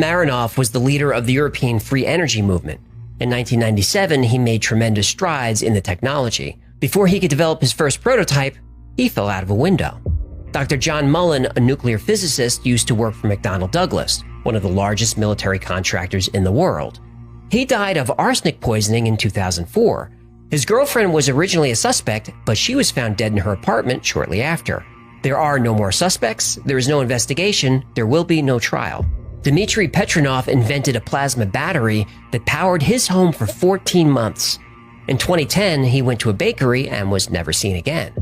Marinoff was the leader of the European free energy movement. In 1997, he made tremendous strides in the technology. Before he could develop his first prototype, he fell out of a window. Dr. John Mullen, a nuclear physicist, used to work for McDonnell Douglas, one of the largest military contractors in the world. He died of arsenic poisoning in 2004. His girlfriend was originally a suspect, but she was found dead in her apartment shortly after. There are no more suspects, there is no investigation, there will be no trial. Dmitry Petronov invented a plasma battery that powered his home for 14 months. In 2010, he went to a bakery and was never seen again.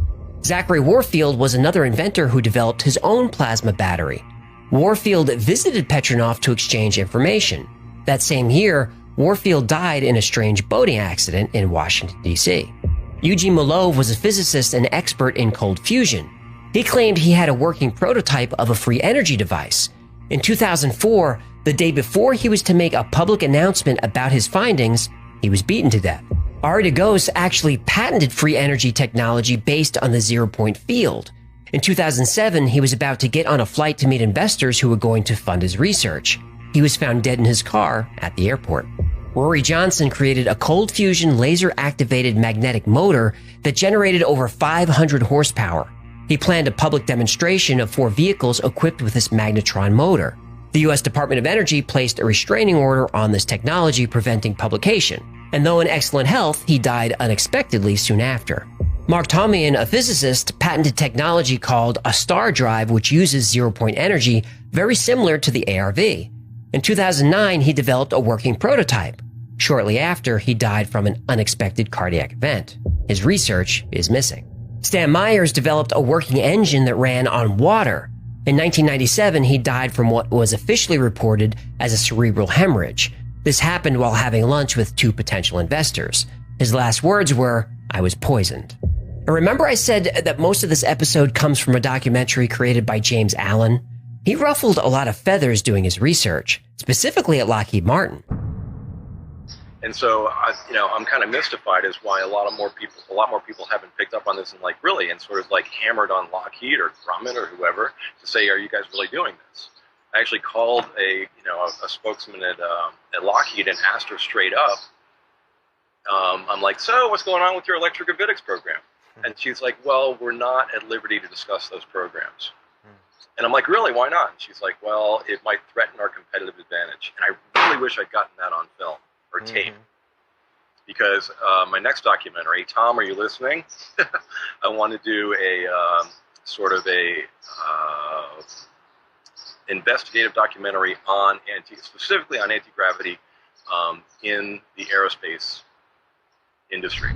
Zachary Warfield was another inventor who developed his own plasma battery. Warfield visited Petronov to exchange information. That same year, Warfield died in a strange boating accident in Washington, D.C. Eugene Molov was a physicist and expert in cold fusion. He claimed he had a working prototype of a free energy device. In 2004, the day before he was to make a public announcement about his findings, he was beaten to death. Ari Dagos actually patented free energy technology based on the zero-point field. In 2007, he was about to get on a flight to meet investors who were going to fund his research. He was found dead in his car at the airport. Rory Johnson created a cold fusion laser-activated magnetic motor that generated over 500 horsepower. He planned a public demonstration of 4 vehicles equipped with this magnetron motor. The U.S. Department of Energy placed a restraining order on this technology preventing publication, and though in excellent health, he died unexpectedly soon after. Mark Tomian, a physicist, patented technology called a star drive which uses zero-point energy, very similar to the ARV. In 2009, he developed a working prototype. Shortly after, he died from an unexpected cardiac event. His research is missing. Stan Myers developed a working engine that ran on water. In 1997, he died from what was officially reported as a cerebral hemorrhage. This happened while having lunch with 2 potential investors. His last words were, "I was poisoned." And remember I said that most of this episode comes from a documentary created by James Allen? He ruffled a lot of feathers doing his research, specifically at Lockheed Martin. And so, I'm kind of mystified as why a lot more people haven't picked up on this and sort of hammered on Lockheed or Grumman or whoever to say, are you guys really doing this? I actually called a spokesman at Lockheed and asked her straight up. I'm like, so what's going on with your electrogravitic program? And she's like, well, we're not at liberty to discuss those programs. And I'm like, really, why not? And she's like, well, it might threaten our competitive advantage. And I really wish I'd gotten that on film or tape. Because my next documentary, Tom, are you listening? I want to do a investigative documentary on specifically on anti-gravity in the aerospace industry.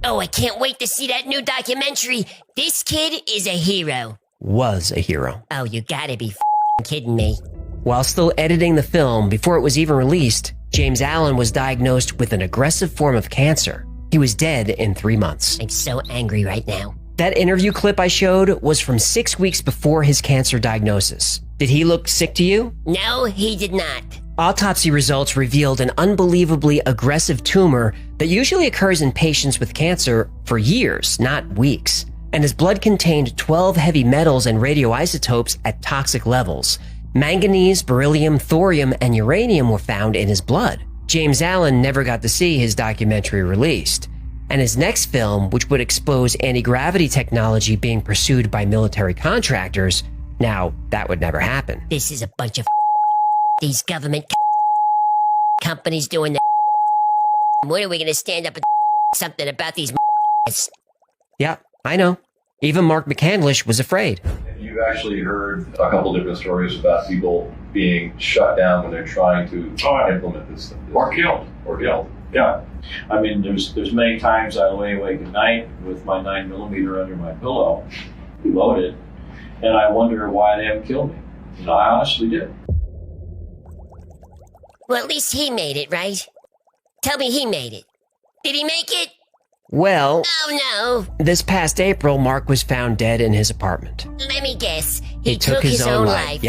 Oh, I can't wait to see that new documentary. This kid is a hero. Was a hero. Oh, you gotta be f***ing kidding me. While still editing the film, before it was even released, James Allen was diagnosed with an aggressive form of cancer. He was dead in 3 months. I'm so angry right now. That interview clip I showed was from 6 weeks before his cancer diagnosis. Did he look sick to you? No, he did not. Autopsy results revealed an unbelievably aggressive tumor that usually occurs in patients with cancer for years, not weeks. And his blood contained 12 heavy metals and radioisotopes at toxic levels. Manganese, beryllium, thorium, and uranium were found in his blood. James Allen never got to see his documentary released. And his next film, which would expose anti-gravity technology being pursued by military contractors, now that would never happen. This is a bunch of these government companies doing the when are we going to stand up and something about these Yeah, I know. Even Mark McCandlish was afraid. You've actually heard a couple different stories about people being shut down when they're trying to implement this stuff. Or killed. Yeah. I mean, there's many times I lay awake at night with my 9mm under my pillow, loaded, and I wonder why they haven't killed me. And I honestly did. Well, at least he made it, right? Tell me he made it. Did he make it? Well, oh no. This past April, Mark was found dead in his apartment. Let me guess. He took his own life.